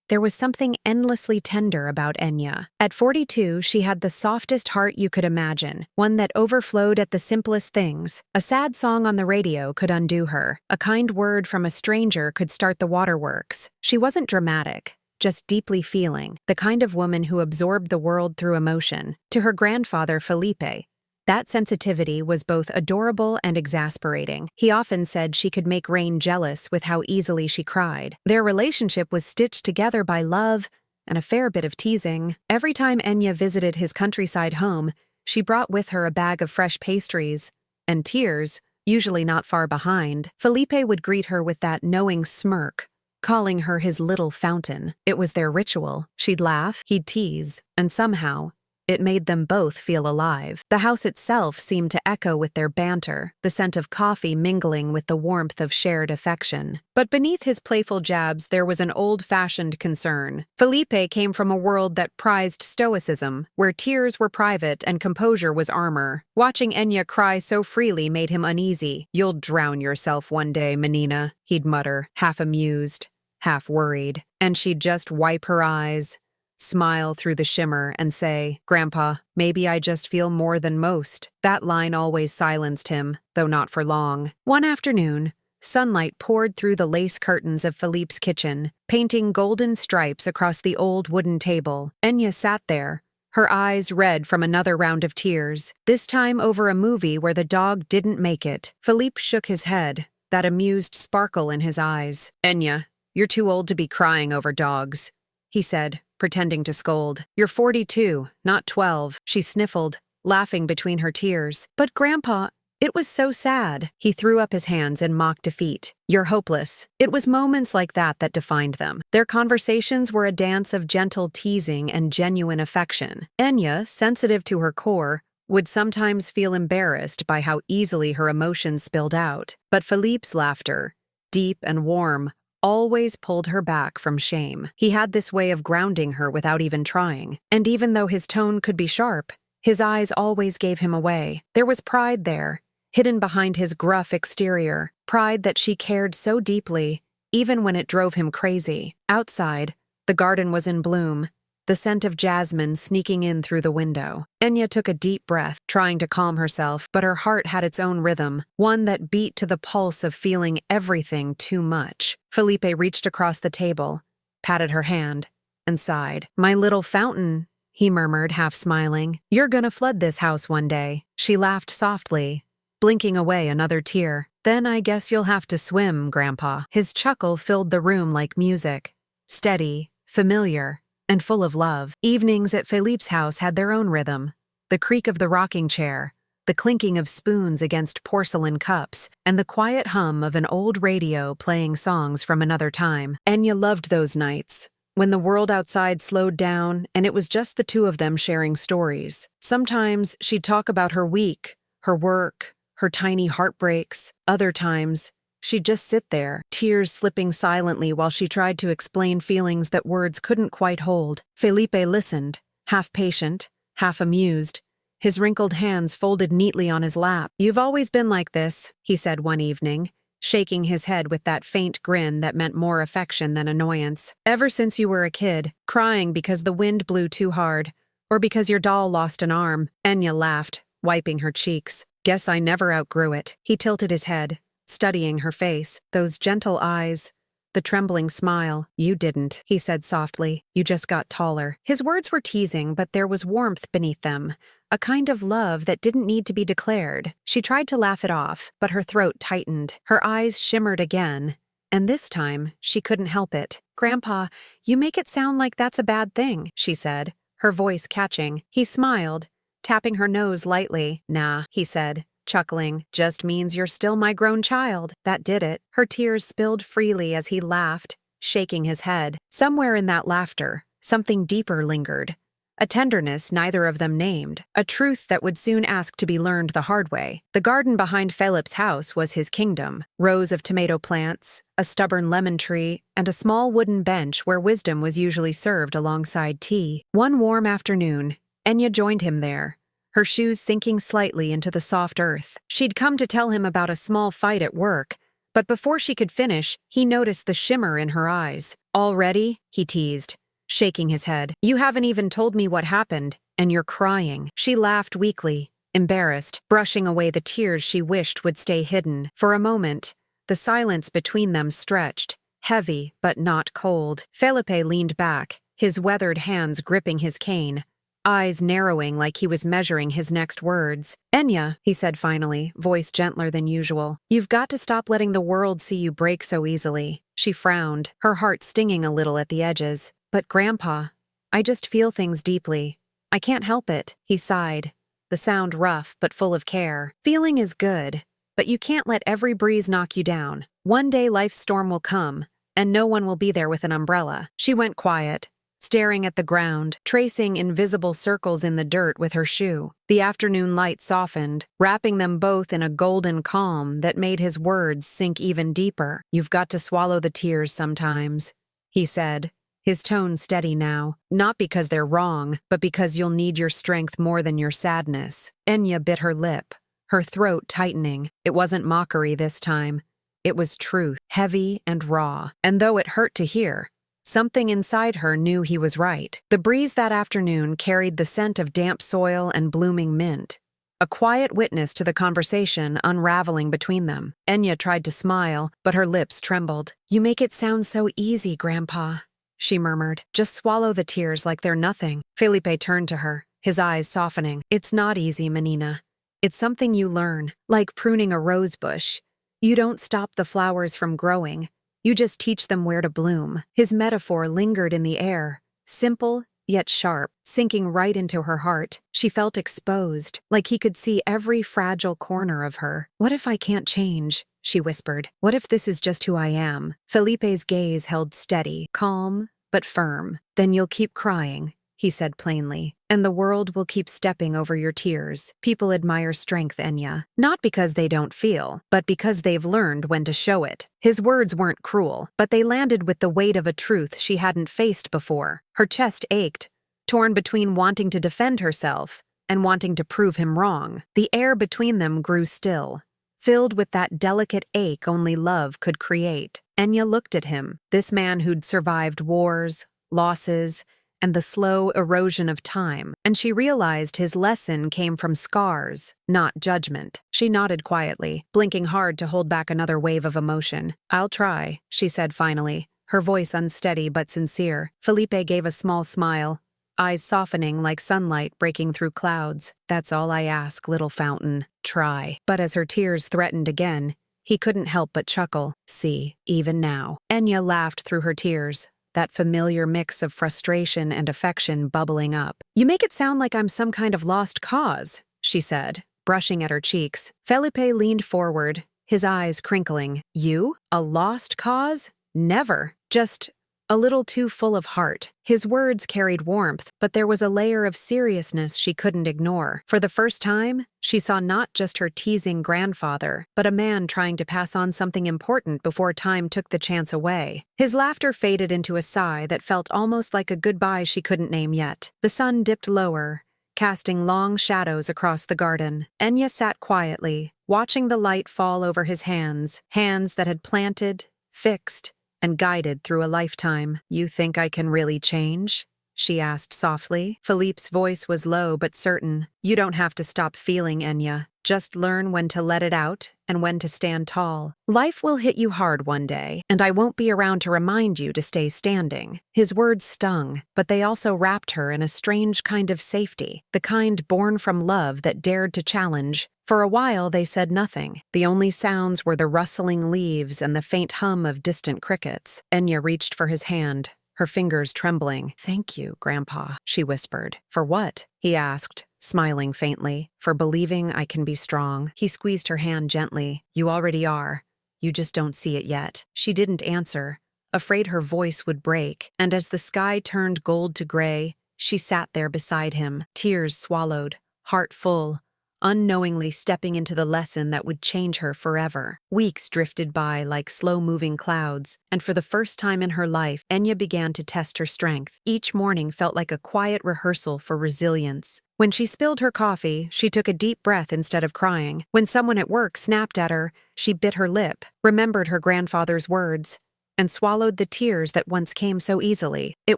There was something endlessly tender about Enya. At 42, she had the softest heart you could imagine, one that overflowed at the simplest things. A sad song on the radio could undo her. A kind word from a stranger could start the waterworks. She wasn't dramatic, just deeply feeling, the kind of woman who absorbed the world through emotion. To her grandfather, Phelipe, that sensitivity was both adorable and exasperating. He often said she could make Rain jealous with how easily she cried. Their relationship was stitched together by love and a fair bit of teasing. Every time Enya visited his countryside home, she brought with her a bag of fresh pastries and tears, usually not far behind. Phelipe would greet her with that knowing smirk, calling her his little fountain. It was their ritual. She'd laugh, he'd tease, and somehow, it made them both feel alive. The house itself seemed to echo with their banter, the scent of coffee mingling with the warmth of shared affection. But beneath his playful jabs, there was an old-fashioned concern. Phelipe came from a world that prized stoicism, where tears were private and composure was armor. Watching Enya cry so freely made him uneasy. "You'll drown yourself one day, Menina," he'd mutter, half amused, half worried. And she'd just wipe her eyes, smile through the shimmer, and say, "Grandpa, maybe I just feel more than most." That line always silenced him, though not for long. One afternoon, sunlight poured through the lace curtains of Philippe's kitchen, painting golden stripes across the old wooden table. Enya sat there, her eyes red from another round of tears, this time over a movie where the dog didn't make it. Philippe shook his head, that amused sparkle in his eyes. "Enya, you're too old to be crying over dogs," he said, pretending to scold. "You're 42, not 12, she sniffled, laughing between her tears. "But Grandpa, it was so sad." He threw up his hands in mock defeat. "You're hopeless." It was moments like that that defined them. Their conversations were a dance of gentle teasing and genuine affection. Enya, sensitive to her core, would sometimes feel embarrassed by how easily her emotions spilled out. But Philippe's laughter, deep and warm, always pulled her back from shame. He had this way of grounding her without even trying. And even though his tone could be sharp, his eyes always gave him away. There was pride there, hidden behind his gruff exterior, pride that she cared so deeply, even when it drove him crazy. Outside, the garden was in bloom, the scent of jasmine sneaking in through the window. Enya took a deep breath, trying to calm herself, but her heart had its own rhythm, one that beat to the pulse of feeling everything too much. Phelipe reached across the table, patted her hand, and sighed. "My little fountain," he murmured, half smiling. "You're gonna flood this house one day." She laughed softly, blinking away another tear. "Then I guess you'll have to swim, Grandpa." His chuckle filled the room like music, steady, familiar, and full of love. Evenings at Philippe's house had their own rhythm. The creak of the rocking chair, the clinking of spoons against porcelain cups, and the quiet hum of an old radio playing songs from another time. Enya loved those nights, when the world outside slowed down and it was just the two of them sharing stories. Sometimes she'd talk about her week, her work, her tiny heartbreaks. Other times, she'd just sit there, tears slipping silently while she tried to explain feelings that words couldn't quite hold. Phelipe listened, half patient, half amused, his wrinkled hands folded neatly on his lap. "You've always been like this," he said one evening, shaking his head with that faint grin that meant more affection than annoyance. "Ever since you were a kid, crying because the wind blew too hard, or because your doll lost an arm." Enya laughed, wiping her cheeks. "Guess I never outgrew it." He tilted his head, studying her face, those gentle eyes, the trembling smile. "You didn't," he said softly. "You just got taller." His words were teasing, but there was warmth beneath them, a kind of love that didn't need to be declared. She tried to laugh it off, but her throat tightened. Her eyes shimmered again, and this time she couldn't help it. "Grandpa, you make it sound like that's a bad thing," she said, her voice catching. He smiled, tapping her nose lightly. "Nah," he said, chuckling, "just means you're still my grown child." That did it. Her tears spilled freely as he laughed, shaking his head. Somewhere in that laughter, something deeper lingered. A tenderness neither of them named, a truth that would soon ask to be learned the hard way. The garden behind Philippe's house was his kingdom. Rows of tomato plants, a stubborn lemon tree, and a small wooden bench where wisdom was usually served alongside tea. One warm afternoon, Enya joined him there, her shoes sinking slightly into the soft earth. She'd come to tell him about a small fight at work, But before she could finish, he noticed the shimmer in her eyes. Already? He teased, shaking his head. You haven't even told me what happened, and you're crying. She laughed weakly, embarrassed, brushing away the tears she wished would stay hidden. For a moment, the silence between them stretched, heavy but not cold. Phelipe leaned back, his weathered hands gripping his cane, eyes narrowing like he was measuring his next words. Enya, he said finally, voice gentler than usual, you've got to stop letting the world see you break so easily. She frowned, her heart stinging a little at the edges. But Grandpa, I just feel things deeply. I can't help it, he sighed, the sound rough but full of care. Feeling is good, but you can't let every breeze knock you down. One day life's storm will come, and no one will be there with an umbrella. She went quiet, staring at the ground, tracing invisible circles in the dirt with her shoe. The afternoon light softened, wrapping them both in a golden calm that made his words sink even deeper. You've got to swallow the tears sometimes, he said, his tone steady now, not because they're wrong, but because you'll need your strength more than your sadness. Enya bit her lip, her throat tightening. It wasn't mockery this time. It was truth, heavy and raw. And though it hurt to hear, something inside her knew he was right. The breeze that afternoon carried the scent of damp soil and blooming mint, a quiet witness to the conversation unraveling between them. Enya tried to smile, but her lips trembled. You make it sound so easy, Grandpa, she murmured. Just swallow the tears like they're nothing. Phelipe turned to her, his eyes softening. It's not easy, Menina. It's something you learn, like pruning a rose bush. You don't stop the flowers from growing. You just teach them where to bloom. His metaphor lingered in the air, simple yet sharp, sinking right into her heart. She felt exposed, like he could see every fragile corner of her. What if I can't change? She whispered. What if this is just who I am? Felipe's gaze held steady, calm, but firm. Then you'll keep crying, he said plainly, and the world will keep stepping over your tears. People admire strength, Enya, not because they don't feel, but because they've learned when to show it. His words weren't cruel, but they landed with the weight of a truth she hadn't faced before. Her chest ached, torn between wanting to defend herself and wanting to prove him wrong. The air between them grew still, filled with that delicate ache only love could create. Enya looked at him, this man who'd survived wars, losses, and the slow erosion of time, and she realized his lesson came from scars, not judgment. She nodded quietly, blinking hard to hold back another wave of emotion. I'll try, she said finally, her voice unsteady but sincere. Phelipe gave a small smile, eyes softening like sunlight breaking through clouds. That's all I ask, little fountain. Try. But as her tears threatened again, he couldn't help but chuckle. See, even now. Enya laughed through her tears, that familiar mix of frustration and affection bubbling up. You make it sound like I'm some kind of lost cause, she said, brushing at her cheeks. Phelipe leaned forward, his eyes crinkling. You? A lost cause? Never. Just a little too full of heart. His words carried warmth, but there was a layer of seriousness she couldn't ignore. For the first time, she saw not just her teasing grandfather, but a man trying to pass on something important before time took the chance away. His laughter faded into a sigh that felt almost like a goodbye she couldn't name yet. The sun dipped lower, casting long shadows across the garden. Enya sat quietly, watching the light fall over his hands that had planted, fixed, and guided through a lifetime. You think I can really change? She asked softly. Philippe's voice was low but certain. You don't have to stop feeling, Enya. Just learn when to let it out and when to stand tall. Life will hit you hard one day, and I won't be around to remind you to stay standing. His words stung, but they also wrapped her in a strange kind of safety, the kind born from love that dared to challenge. For a while they said nothing. The only sounds were the rustling leaves and the faint hum of distant crickets. Enya reached for his hand, her fingers trembling. Thank you, Grandpa, she whispered. For what? He asked, smiling faintly. For believing I can be strong. He squeezed her hand gently. You already are. You just don't see it yet. She didn't answer, afraid her voice would break, and as the sky turned gold to gray, she sat there beside him, tears swallowed, heart full, unknowingly stepping into the lesson that would change her forever. Weeks drifted by like slow-moving clouds, and for the first time in her life, Enya began to test her strength. Each morning felt like a quiet rehearsal for resilience. When she spilled her coffee, she took a deep breath instead of crying. When someone at work snapped at her, she bit her lip, remembered her grandfather's words, and swallowed the tears that once came so easily. It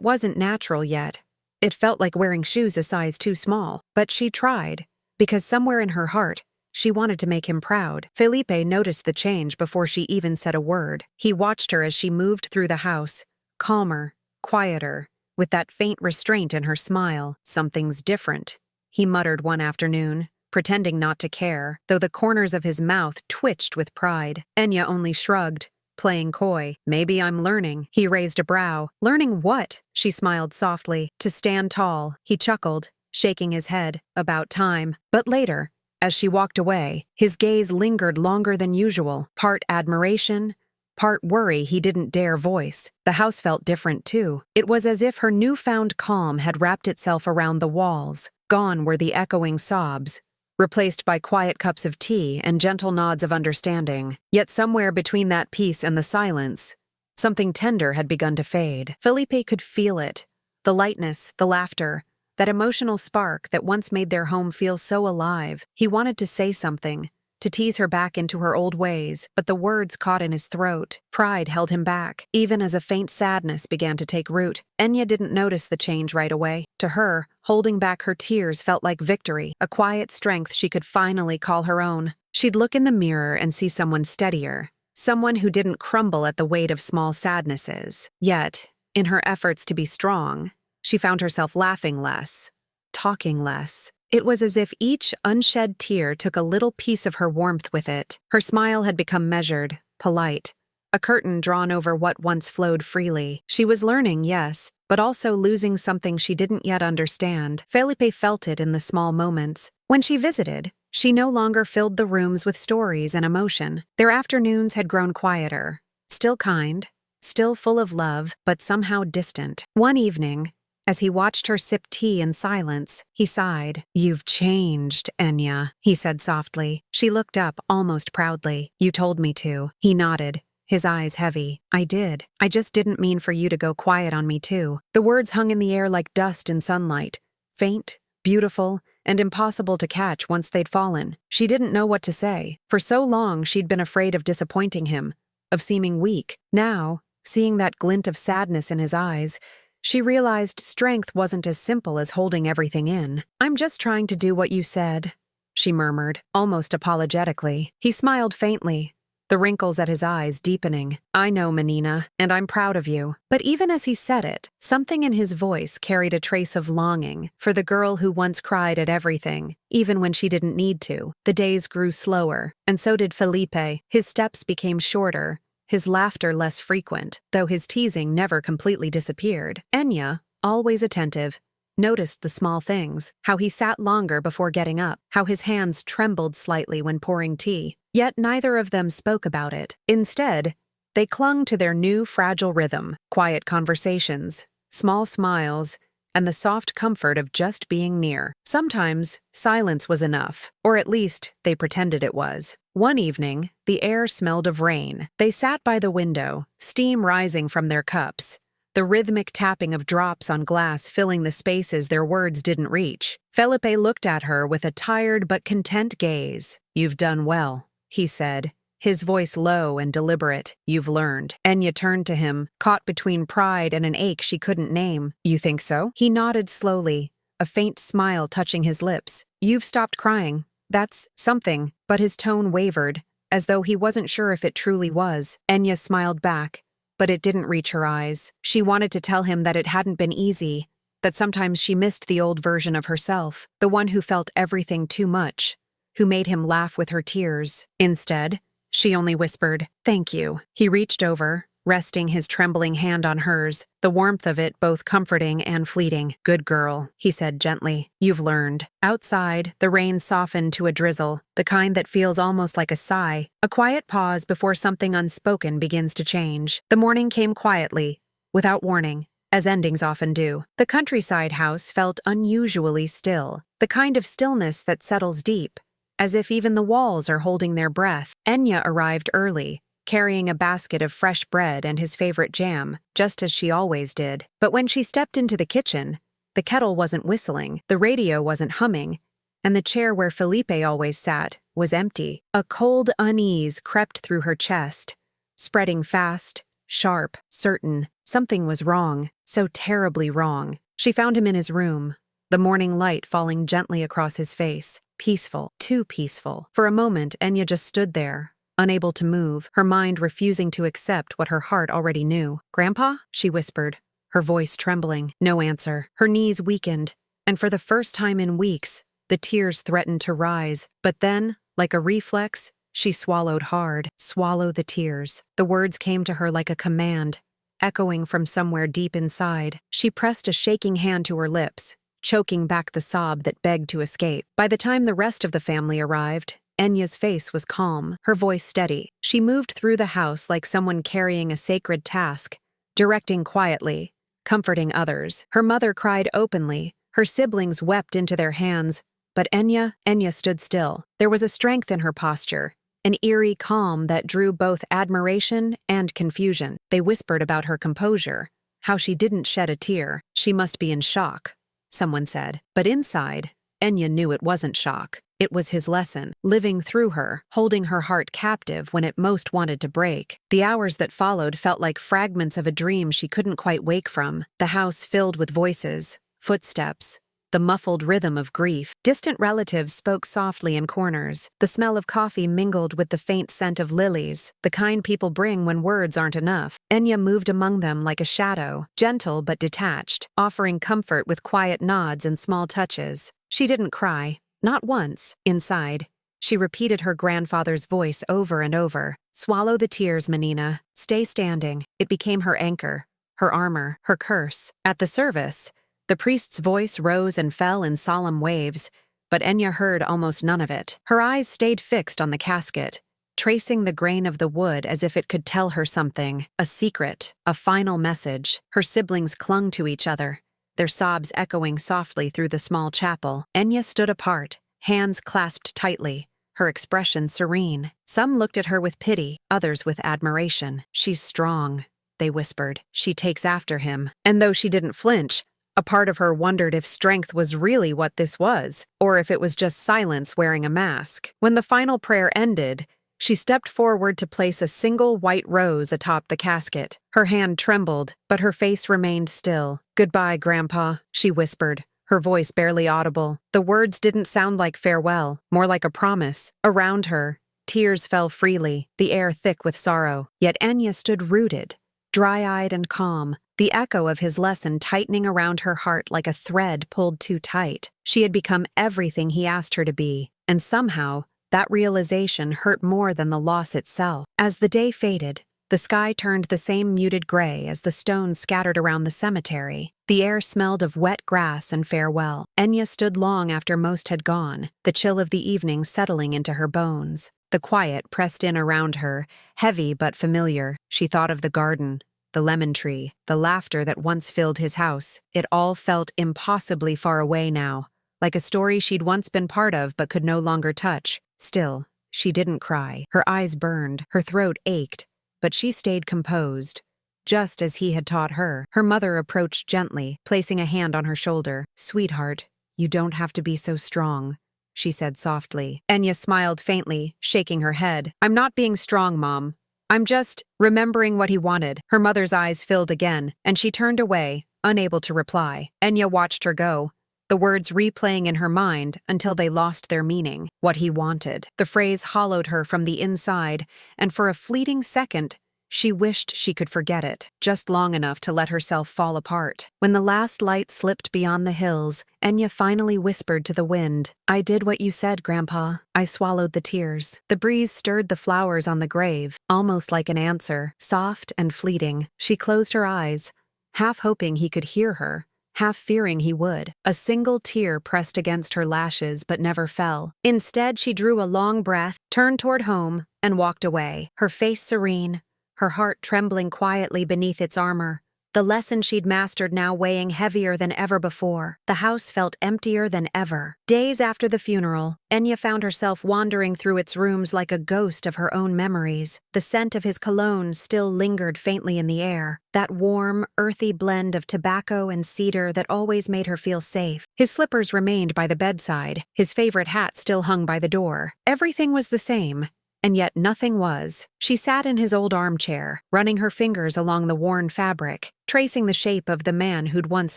wasn't natural yet. It felt like wearing shoes a size too small, but she tried, because somewhere in her heart, she wanted to make him proud. Phelipe noticed the change before she even said a word. He watched her as she moved through the house, calmer, quieter, with that faint restraint in her smile. "Something's different," he muttered one afternoon, pretending not to care, though the corners of his mouth twitched with pride. Enya only shrugged, playing coy. "Maybe I'm learning." He raised a brow. "Learning what?" She smiled softly. "To stand tall." He chuckled, shaking his head. "About time." But later, as she walked away, his gaze lingered longer than usual, part admiration, part worry he didn't dare voice. The house felt different too. It was as if her newfound calm had wrapped itself around the walls. Gone were the echoing sobs, replaced by quiet cups of tea and gentle nods of understanding. Yet somewhere between that peace and the silence, something tender had begun to fade. Phelipe could feel it. The lightness, the laughter, that emotional spark that once made their home feel so alive. He wanted to say something, to tease her back into her old ways, but the words caught in his throat. Pride held him back, even as a faint sadness began to take root. Enya didn't notice the change right away. To her, holding back her tears felt like victory, a quiet strength she could finally call her own. She'd look in the mirror and see someone steadier, someone who didn't crumble at the weight of small sadnesses. Yet, in her efforts to be strong, she found herself laughing less, talking less. It was as if each unshed tear took a little piece of her warmth with it. Her smile had become measured, polite, a curtain drawn over what once flowed freely. She was learning, yes, but also losing something she didn't yet understand. Phelipe felt it in the small moments. When she visited, she no longer filled the rooms with stories and emotion. Their afternoons had grown quieter, still kind, still full of love, but somehow distant. One evening, as he watched her sip tea in silence, he sighed. "You've changed, Enya," he said softly. She looked up almost proudly. "You told me to." He nodded, his eyes heavy. "I did. I just didn't mean for you to go quiet on me too." The words hung in the air like dust in sunlight, faint, beautiful, and impossible to catch once they'd fallen. She didn't know what to say. For so long she'd been afraid of disappointing him, of seeming weak. Now, seeing that glint of sadness in his eyes, she realized strength wasn't as simple as holding everything in. "I'm just trying to do what you said," she murmured, almost apologetically. He smiled faintly, the wrinkles at his eyes deepening. "I know, Menina, and I'm proud of you." But even as he said it, something in his voice carried a trace of longing for the girl who once cried at everything, even when she didn't need to. The days grew slower, and so did Phelipe. His steps became shorter, his laughter less frequent, though his teasing never completely disappeared. Enya, always attentive, noticed the small things, how he sat longer before getting up, how his hands trembled slightly when pouring tea. Yet neither of them spoke about it. Instead, they clung to their new fragile rhythm, quiet conversations, small smiles, and the soft comfort of just being near. Sometimes, silence was enough, or at least they pretended it was. One evening, the air smelled of rain. They sat by the window, steam rising from their cups, the rhythmic tapping of drops on glass filling the spaces their words didn't reach. Phelipe looked at her with a tired but content gaze. "You've done well," he said, his voice low and deliberate. "You've learned." Enya turned to him, caught between pride and an ache she couldn't name. "You think so?" He nodded slowly, a faint smile touching his lips. "You've stopped crying. That's something," but his tone wavered, as though he wasn't sure if it truly was. Enya smiled back, but it didn't reach her eyes. She wanted to tell him that it hadn't been easy, that sometimes she missed the old version of herself, the one who felt everything too much, who made him laugh with her tears. Instead, she only whispered, "Thank you." He reached over, resting his trembling hand on hers, the warmth of it both comforting and fleeting. "Good girl," he said gently. "You've learned." Outside, the rain softened to a drizzle, the kind that feels almost like a sigh, a quiet pause before something unspoken begins to change. The morning came quietly, without warning, as endings often do. The countryside house felt unusually still, the kind of stillness that settles deep, as if even the walls are holding their breath. Enya arrived early, carrying a basket of fresh bread and his favorite jam, just as she always did. But when she stepped into the kitchen, the kettle wasn't whistling, the radio wasn't humming, and the chair where Phelipe always sat was empty. A cold unease crept through her chest, spreading fast, sharp, certain. Something was wrong, so terribly wrong. She found him in his room, the morning light falling gently across his face. Peaceful, too peaceful. For a moment, Enya just stood there, unable to move, her mind refusing to accept what her heart already knew. "Grandpa?" she whispered, her voice trembling. No answer. Her knees weakened, and for the first time in weeks, the tears threatened to rise. But then, like a reflex, she swallowed hard. Swallow the tears. The words came to her like a command, echoing from somewhere deep inside. She pressed a shaking hand to her lips, choking back the sob that begged to escape. By the time the rest of the family arrived, Enya's face was calm, her voice steady. She moved through the house like someone carrying a sacred task, directing quietly, comforting others. Her mother cried openly, her siblings wept into their hands, but Enya stood still. There was a strength in her posture, an eerie calm that drew both admiration and confusion. They whispered about her composure, how she didn't shed a tear. She must be in shock, someone said. But inside, Enya knew it wasn't shock. It was his lesson, living through her, holding her heart captive when it most wanted to break. The hours that followed felt like fragments of a dream she couldn't quite wake from. The house filled with voices, footsteps, the muffled rhythm of grief. Distant relatives spoke softly in corners. The smell of coffee mingled with the faint scent of lilies, the kind people bring when words aren't enough. Enya moved among them like a shadow, gentle but detached, offering comfort with quiet nods and small touches. She didn't cry, not once. Inside, she repeated her grandfather's voice over and over. "Swallow the tears, Menina. Stay standing." It became her anchor, her armor, her curse. At the service, the priest's voice rose and fell in solemn waves, but Enya heard almost none of it. Her eyes stayed fixed on the casket, tracing the grain of the wood as if it could tell her something, a secret, a final message. Her siblings clung to each other, their sobs echoing softly through the small chapel. Enya stood apart, hands clasped tightly, her expression serene. Some looked at her with pity, others with admiration. "She's strong," they whispered. "She takes after him." And though she didn't flinch, a part of her wondered if strength was really what this was, or if it was just silence wearing a mask. When the final prayer ended, she stepped forward to place a single white rose atop the casket. Her hand trembled, but her face remained still. "Goodbye, Grandpa," she whispered, her voice barely audible. The words didn't sound like farewell, more like a promise. Around her, tears fell freely, the air thick with sorrow. Yet Enya stood rooted, dry-eyed and calm, the echo of his lesson tightening around her heart like a thread pulled too tight. She had become everything he asked her to be, and somehow, that realization hurt more than the loss itself. As the day faded, the sky turned the same muted gray as the stones scattered around the cemetery. The air smelled of wet grass and farewell. Enya stood long after most had gone, the chill of the evening settling into her bones. The quiet pressed in around her, heavy but familiar. She thought of the garden, the lemon tree, the laughter that once filled his house. It all felt impossibly far away now, like a story she'd once been part of but could no longer touch. Still, she didn't cry. Her eyes burned, her throat ached, but she stayed composed, just as he had taught her. Her mother approached gently, placing a hand on her shoulder. "Sweetheart, you don't have to be so strong," she said softly. Enya smiled faintly, shaking her head. "I'm not being strong, Mom. I'm just remembering what he wanted." Her mother's eyes filled again, and she turned away, unable to reply. Enya watched her go, the words replaying in her mind until they lost their meaning. What he wanted. The phrase hollowed her from the inside, and for a fleeting second, she wished she could forget it, just long enough to let herself fall apart. When the last light slipped beyond the hills, Enya finally whispered to the wind, "I did what you said, Grandpa. I swallowed the tears." The breeze stirred the flowers on the grave, almost like an answer, soft and fleeting. She closed her eyes, half hoping he could hear her, half fearing he would. A single tear pressed against her lashes but never fell. Instead, she drew a long breath, turned toward home, and walked away, her face serene, her heart trembling quietly beneath its armor. the lesson she'd mastered now weighing heavier than ever before. The house felt emptier than ever. Days after the funeral, Enya found herself wandering through its rooms like a ghost of her own memories. The scent of his cologne still lingered faintly in the air, that warm, earthy blend of tobacco and cedar that always made her feel safe. His slippers remained by the bedside. His favorite hat still hung by the door. Everything was the same. And yet nothing was. She sat in his old armchair, running her fingers along the worn fabric, tracing the shape of the man who'd once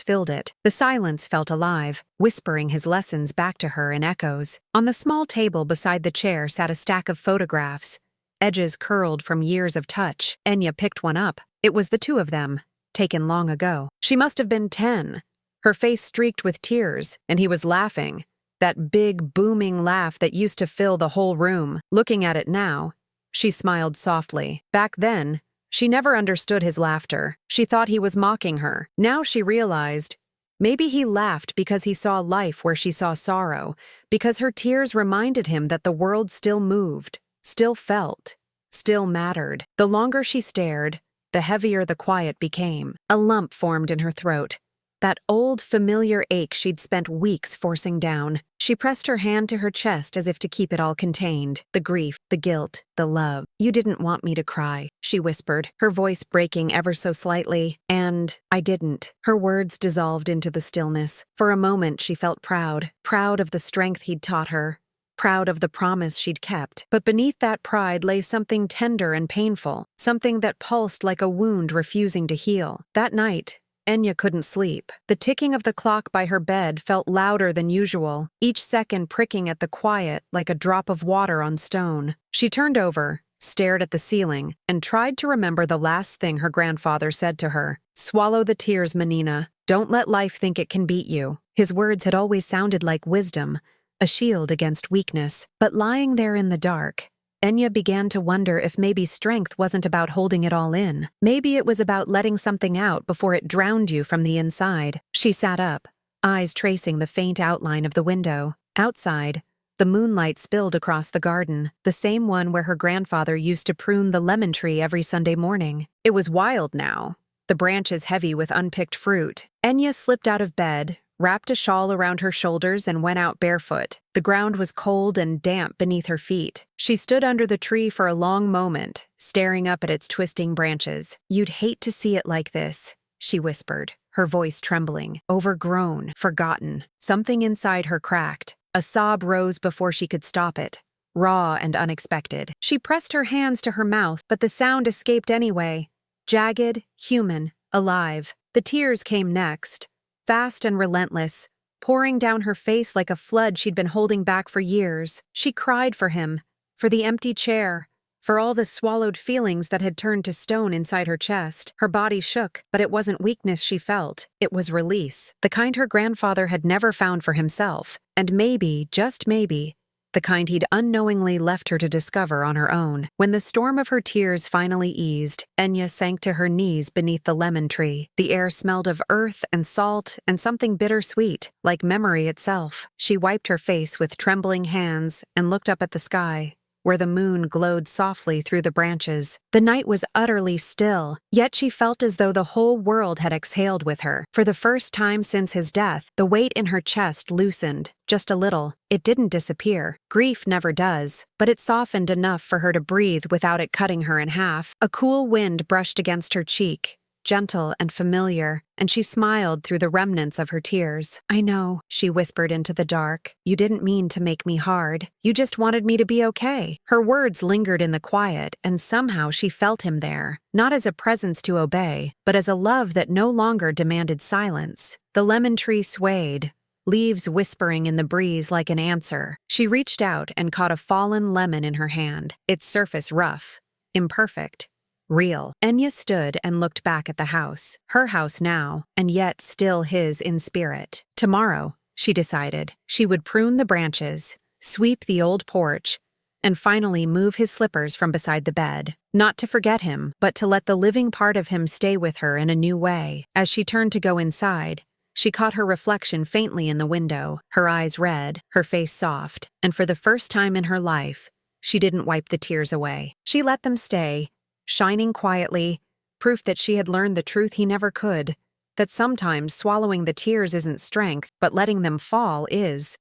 filled it. The silence felt alive, whispering his lessons back to her in echoes. On the small table beside the chair sat a stack of photographs, edges curled from years of touch. Enya picked one up. It was the two of them, taken long ago. She must have been 10. Her face streaked with tears, and he was laughing. That big, booming laugh that used to fill the whole room. Looking at it now, she smiled softly. Back then, she never understood his laughter. She thought he was mocking her. Now she realized, maybe he laughed because he saw life where she saw sorrow, because her tears reminded him that the world still moved, still felt, still mattered. The longer she stared, the heavier the quiet became. A lump formed in her throat. That old, familiar ache she'd spent weeks forcing down. She pressed her hand to her chest as if to keep it all contained. The grief, the guilt, the love. "You didn't want me to cry," she whispered, her voice breaking ever so slightly. "And I didn't." Her words dissolved into the stillness. For a moment she felt proud. Proud of the strength he'd taught her. Proud of the promise she'd kept. But beneath that pride lay something tender and painful. Something that pulsed like a wound refusing to heal. That night, Enya couldn't sleep. The ticking of the clock by her bed felt louder than usual, each second pricking at the quiet like a drop of water on stone. She turned over, stared at the ceiling, and tried to remember the last thing her grandfather said to her. "Swallow the tears, Menina. Don't let life think it can beat you." His words had always sounded like wisdom, a shield against weakness. But lying there in the dark, Enya began to wonder if maybe strength wasn't about holding it all in. Maybe it was about letting something out before it drowned you from the inside. She sat up, eyes tracing the faint outline of the window. Outside, the moonlight spilled across the garden, the same one where her grandfather used to prune the lemon tree every Sunday morning. It was wild now, the branches heavy with unpicked fruit. Enya slipped out of bed, wrapped a shawl around her shoulders, and went out barefoot. The ground was cold and damp beneath her feet. She stood under the tree for a long moment, staring up at its twisting branches. "You'd hate to see it like this," she whispered, her voice trembling. Overgrown, forgotten. Something inside her cracked. A sob rose before she could stop it, raw and unexpected. She pressed her hands to her mouth, but the sound escaped anyway. Jagged, human, alive. The tears came next. Fast and relentless, pouring down her face like a flood she'd been holding back for years. She cried for him, for the empty chair, for all the swallowed feelings that had turned to stone inside her chest. Her body shook, but it wasn't weakness she felt. It was release, the kind her grandfather had never found for himself, and maybe, just maybe, the kind he'd unknowingly left her to discover on her own. When the storm of her tears finally eased, Enya sank to her knees beneath the lemon tree. The air smelled of earth and salt and something bittersweet, like memory itself. She wiped her face with trembling hands and looked up at the sky, where the moon glowed softly through the branches. The night was utterly still, yet she felt as though the whole world had exhaled with her. For the first time since his death, the weight in her chest loosened, just a little. It didn't disappear. Grief never does, but it softened enough for her to breathe without it cutting her in half. A cool wind brushed against her cheek, gentle and familiar, and she smiled through the remnants of her tears. "I know," she whispered into the dark. "You didn't mean to make me hard. You just wanted me to be okay." Her words lingered in the quiet, and somehow she felt him there, not as a presence to obey, but as a love that no longer demanded silence. The lemon tree swayed, leaves whispering in the breeze like an answer. She reached out and caught a fallen lemon in her hand, its surface rough, imperfect, real. Enya stood and looked back at the house, her house now, and yet still his in spirit. Tomorrow, she decided, she would prune the branches, sweep the old porch, and finally move his slippers from beside the bed. Not to forget him, but to let the living part of him stay with her in a new way. As she turned to go inside, she caught her reflection faintly in the window, her eyes red, her face soft, and for the first time in her life, she didn't wipe the tears away. She let them stay, shining quietly, proof that she had learned the truth he never could, that sometimes swallowing the tears isn't strength, but letting them fall is.